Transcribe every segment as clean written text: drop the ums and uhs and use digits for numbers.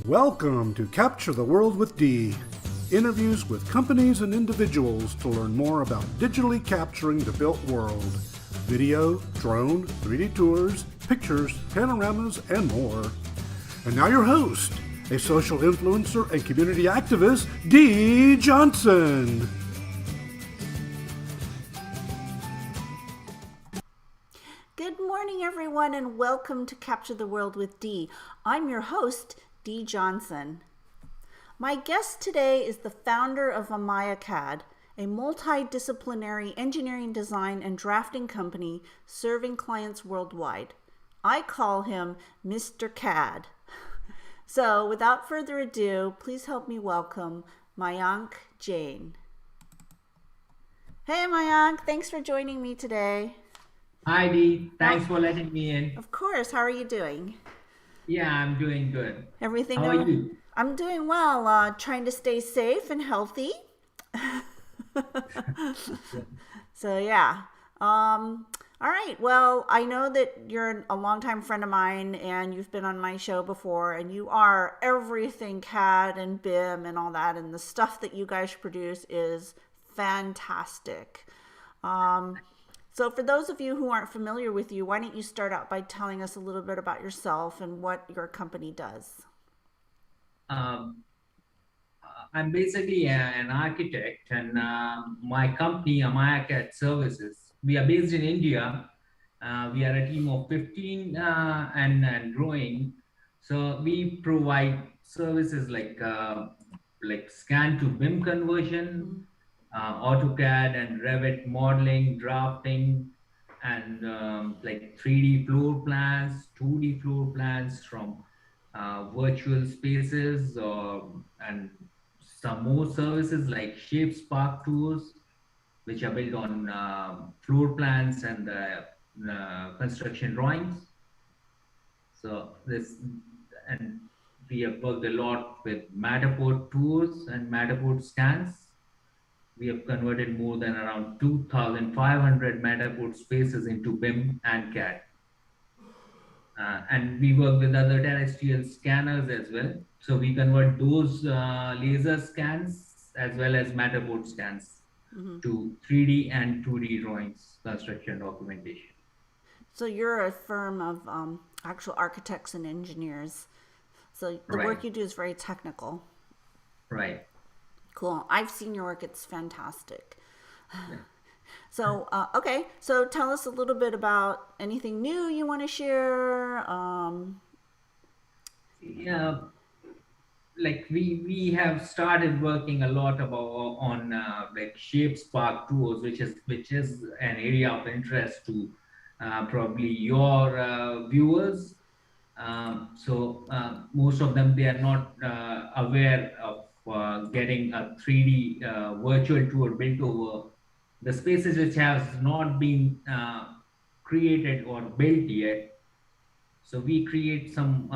Welcome to Capture the World with Dee. Interviews with companies and individuals to learn more about digitally capturing the built world. Video, drone, 3D tours, pictures, panoramas, and more. And now your host, a social influencer and community activist, Dee Johnson. Good morning, everyone, and welcome to Capture the World with Dee. I'm your host, Dee Johnson. My guest today is the founder of Amayacad, a multidisciplinary engineering, design, and drafting company serving clients worldwide. I call him Mr. CAD. So, without further ado, please help me welcome Mayank Jain. Hey, Mayank, thanks for joining me today. Hi Dee, thanks for letting me in. Of course, how are you doing? Yeah, I'm doing good. Everything How are you? I'm doing well, trying to stay safe and healthy. So yeah. All right. Well, I know that you're a longtime friend of mine and you've been on my show before, and you are everything CAD and BIM and all that, and the stuff that you guys produce is fantastic. So for those of you who aren't familiar with you, why don't you start out by telling us a little bit about yourself and what your company does? Um, I'm basically an architect, and my company, Amayacad Services, we are based in India. We are a team of 15 and growing. So we provide services like scan to BIM conversion, AutoCAD and Revit modeling, drafting, and like 3D floor plans, 2D floor plans from virtual spaces, and some more services like Shape Spark tours, which are built on floor plans and construction drawings. So this, and we have worked a lot with Matterport tours and Matterport scans. We have converted more than around 2,500 Matterport spaces into BIM and CAD. And we work with other terrestrial scanners as well. So we convert those laser scans as well as Matterport scans to 3D and 2D drawings, construction documentation. So you're a firm of actual architects and engineers. So the Right. work you do is very technical. Right. Cool. I've seen your work. It's fantastic. Yeah. So, okay. So tell us a little bit about anything new you want to share. Yeah, like we have started working a lot about on like Shape Spark tours, which is an area of interest to probably your viewers. So most of them, they are not aware of getting a 3D virtual tour built over the spaces which has not been created or built yet. So we create some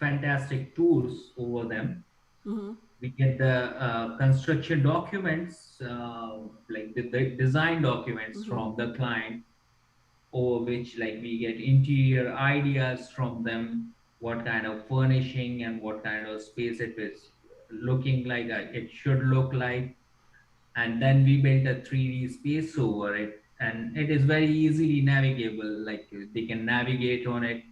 fantastic tours over them. We get the construction documents, like the design documents from the client, over which like we get interior ideas from them, what kind of furnishing and what kind of space it is looking like, it should look like. And then we built a 3D space over it, and it is very easily navigable. Like they can navigate on it,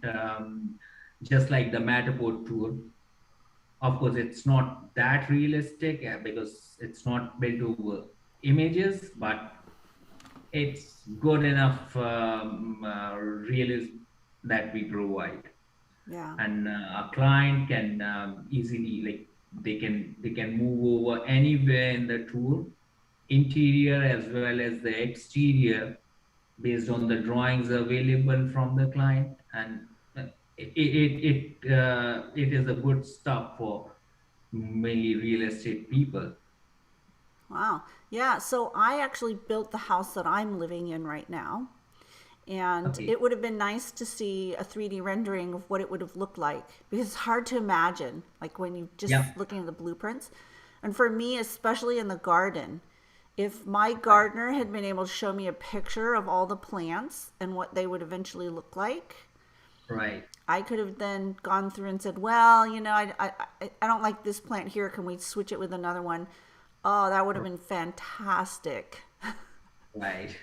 just like the Matterport tour. Of course, it's not that realistic because it's not built over images, but it's good enough realism that we provide. Yeah. And a client can easily, like, they can move over anywhere in the tour, interior as well as the exterior, based on the drawings available from the client. And it is a good stuff for mainly real estate people. Wow. Yeah. So I actually built the house that I'm living in right now. And Okay. it would have been nice to see a 3D rendering of what it would have looked like, because it's hard to imagine, like when you just Yeah. looking at the blueprints. And for me, especially in the garden, if my gardener had been able to show me a picture of all the plants and what they would eventually look like, Right. I could have then gone through and said, well, I don't like this plant here. Can we switch it with another one? Oh, that would have been fantastic. Right.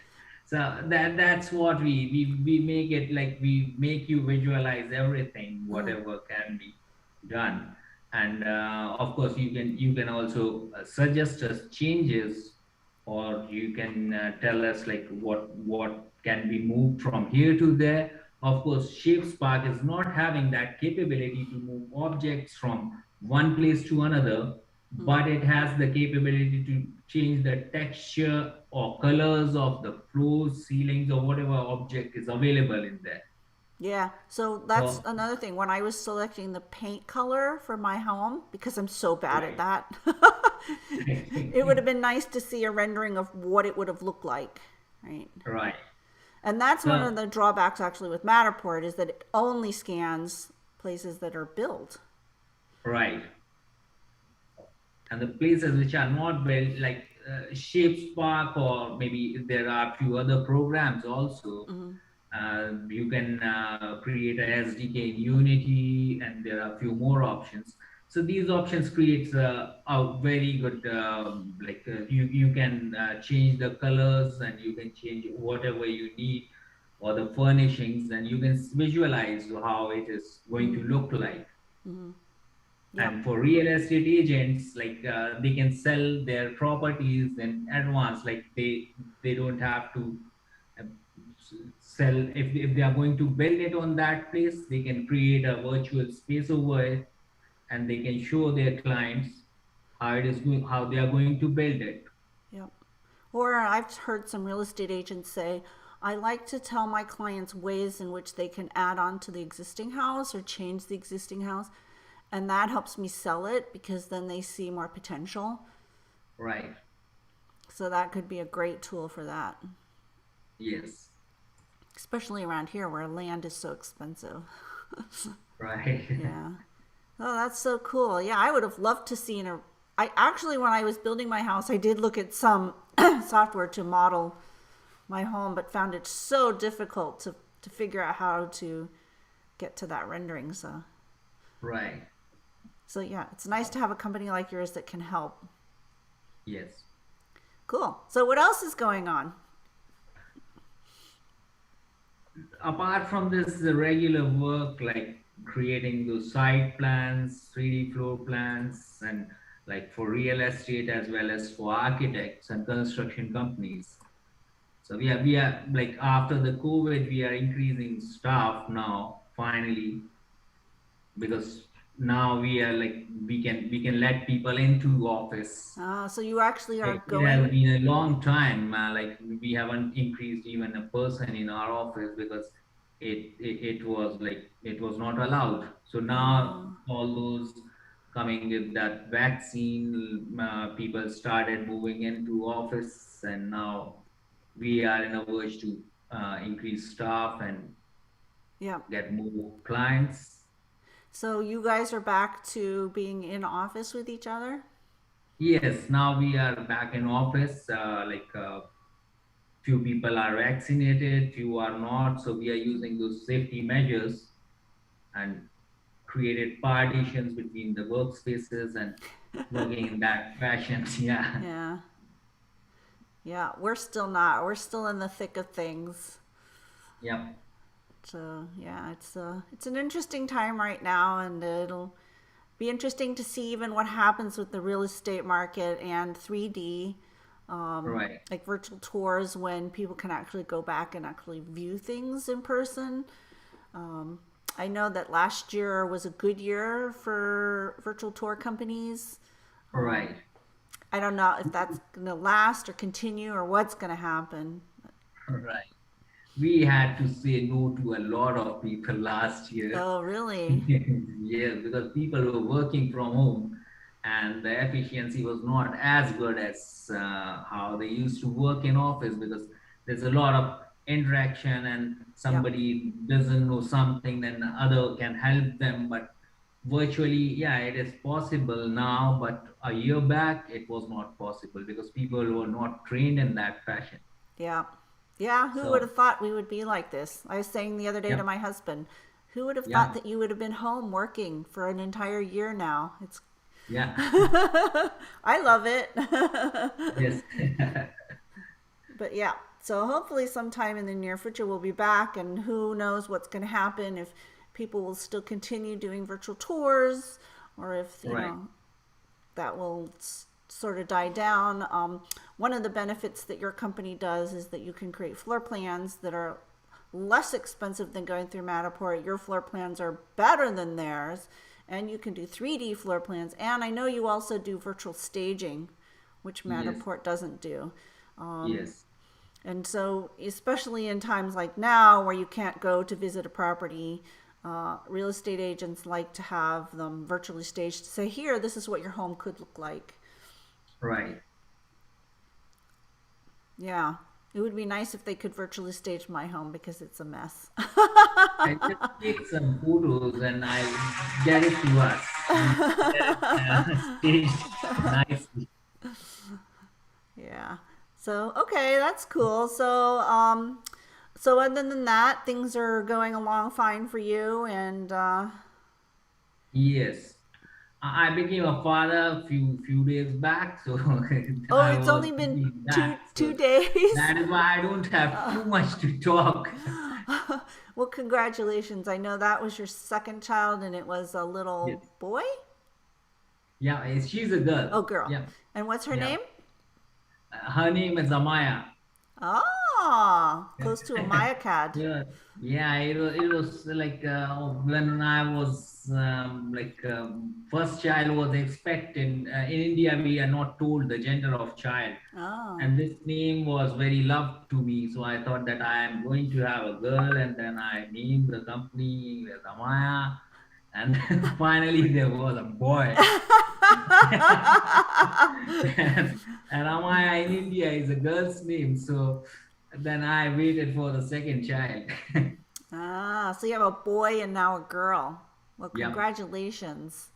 So that's what we make it like we make you visualize everything, Mm, whatever can be done. And of course, you can also suggest us changes, or you can tell us like what can be moved from here to there. Of course, Shape Spark is not having that capability to move objects from one place to another, mm. but it has the capability to change the texture or colors of the floors, ceilings, or whatever object is available in there. Yeah, so that's So, another thing. When I was selecting the paint color for my home, because I'm so bad at right. that, it would have been nice to see a rendering of what it would have looked like, right? Right. And that's one of So, the drawbacks actually with Matterport is that it only scans places that are built. right. And the places which are not built, like Shape Spark, or maybe there are a few other programs also. Hmm. You can create a SDK in Unity, and there are a few more options. So these options creates a very good you can change the colors, and you can change whatever you need, or the furnishings, and you can visualize how it is going to Hmm. look like. Hmm. Yep. And for real estate agents, like they can sell their properties in advance, like they don't have to uh, sell. If they are going to build it on that place, they can create a virtual space over it, and they can show their clients how it is going, how they are going to build it. Yep. Or I've heard some real estate agents say, I like to tell my clients ways in which they can add on to the existing house or change the existing house. And that helps me sell it because then they see more potential. Right. So that could be a great tool for that, Yes. especially around here where land is so expensive. Right. Yeah. Oh, that's so cool. Yeah, I would have loved to see I actually, when I was building my house, I did look at some software to model my home, but found it so difficult to figure out how to get to that rendering. Right. So yeah, it's nice to have a company like yours that can help. Yes. Cool. So what else is going on? Apart from this, the regular work like creating those site plans, 3D floor plans, and like for real estate as well as for architects and construction companies. So we are like after the COVID, we are increasing staff now finally, because now we are like we can let people into office. So you actually are It has going. been a long time. Like we haven't increased even a person in our office because it was like it was not allowed. So now Uh, all those coming with that vaccine, people started moving into office, and now we are in a verge to increase staff and yeah. get more clients. So you guys are back to being in office with each other? Yes, now we are back in office. Few people are vaccinated, few are not. So we are using those safety measures and created partitions between the workspaces and working in that fashion. Yeah. Yeah. Yeah, we're still not. We're still in the thick of things. Yep. So yeah, it's an interesting time right now, and it'll be interesting to see even what happens with the real estate market and 3D, Right. like virtual tours when people can actually go back and actually view things in person. I know that last year was a good year for virtual tour companies. Right. I don't know if that's going to last or continue or what's going to happen. Right. We had to say no to a lot of people last year. Oh, really? Yes, because people were working from home, and the efficiency was not as good as how they used to work in office, because there's a lot of interaction, and Yep. somebody doesn't know something, then the other can help them. But virtually, yeah, it is possible now, but a year back it was not possible because people were not trained in that fashion. Yeah. Yeah, who would So, have thought we would be like this? I was saying the other day to yeah, my husband, Who would have Yeah. thought that you would have been home working for an entire year now? It's Yeah. I love it. Yes. But yeah, so hopefully sometime in the near future we'll be back, and who knows what's going to happen, if people will still continue doing virtual tours, or if Right. that will sort of die down. One of the benefits that your company does is that you can create floor plans that are less expensive than going through Matterport. Your floor plans are better than theirs, and you can do 3D floor plans. And I know you also do virtual staging, which Yes. Matterport doesn't do. Yes. And so, especially in times like now where you can't go to visit a property, real estate agents like to have them virtually staged to say, here, this is what your home could look like. Right. Yeah. It would be nice if they could virtually stage my home because it's a mess. I just take some photos and I get it to us. We get it staged nicely. Yeah. So, okay, that's cool. So other than that, things are going along fine for you, and Yes. I became a father a few days back, so oh, I it's was only been thinking two that. two So days. that is why I don't have too much to talk. Well, congratulations. I know that was your second child, and it was a Yes. little boy? Yeah, she's a girl. Oh, girl. Yeah. And what's her Yeah. name? Her name is Amaya. Oh, close to Amayacad. Yeah, yeah. It was like when I was first child was expected. In India, we are not told the gender of child, Oh. and this name was very loved to me. So I thought that I am going to have a girl, and then I named the company with Amaya, and then finally there was a boy. And Amaya in India is a girl's name, so then I waited for the second child. Ah, so you have a boy and now a girl. Well, Yeah, congratulations.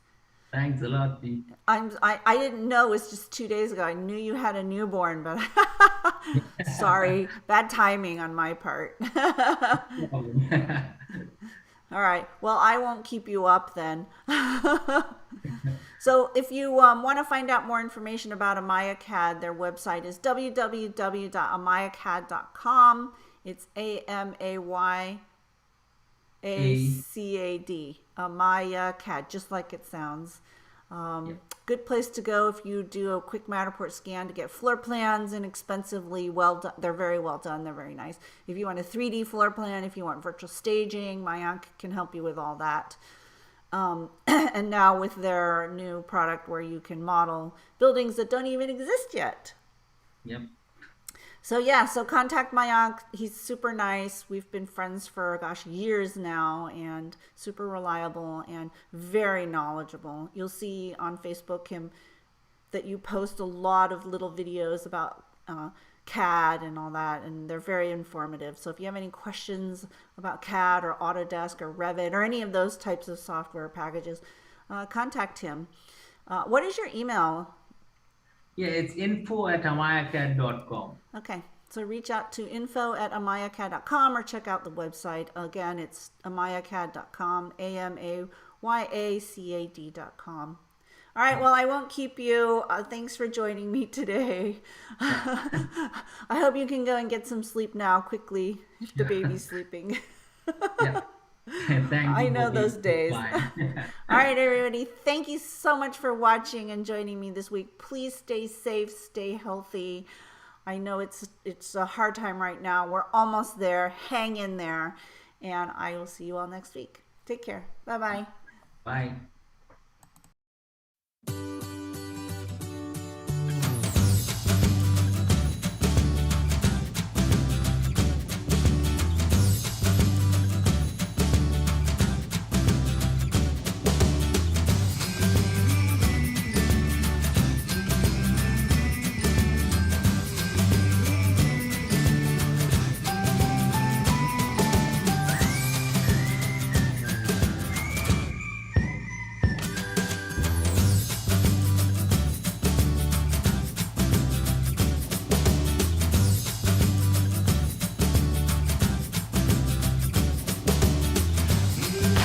thanks a lot, Dee. I didn't know, it was just 2 days ago. I knew you had a newborn, but sorry, bad timing on my part. No problem. All right. Well, I won't keep you up then. So if you want to find out more information about Amayacad, their website is www.amayacad.com. It's Amayacad, Amayacad, just like it sounds. Yeah. Good place to go if you do a quick Matterport scan to get floor plans inexpensively. Well done. They're very well done. They're very nice. If you want a 3D floor plan, if you want virtual staging, Mayank can help you with all that. And now with their new product where you can model buildings that don't even exist yet. Yep. So yeah, so contact Mayank. He's super nice. We've been friends for, gosh, years now, and super reliable and very knowledgeable. You'll see on Facebook that you post a lot of little videos about CAD and all that, and they're very informative. So if you have any questions about CAD or Autodesk or Revit or any of those types of software packages, contact him. What is your email? Yeah, it's info@amayacad.com. Okay, so reach out to info@amayacad.com or check out the website. Again, it's amayacad.com, amayacad.com. All right, well, I won't keep you. Thanks for joining me today. I hope you can go and get some sleep now quickly if the baby's sleeping. Yeah. Thank I you know for those being days. fine. All right, everybody. Thank you so much for watching and joining me this week. Please stay safe, stay healthy. I know it's a hard time right now. We're almost there. Hang in there. And I will see you all next week. Take care. Bye-bye. Bye.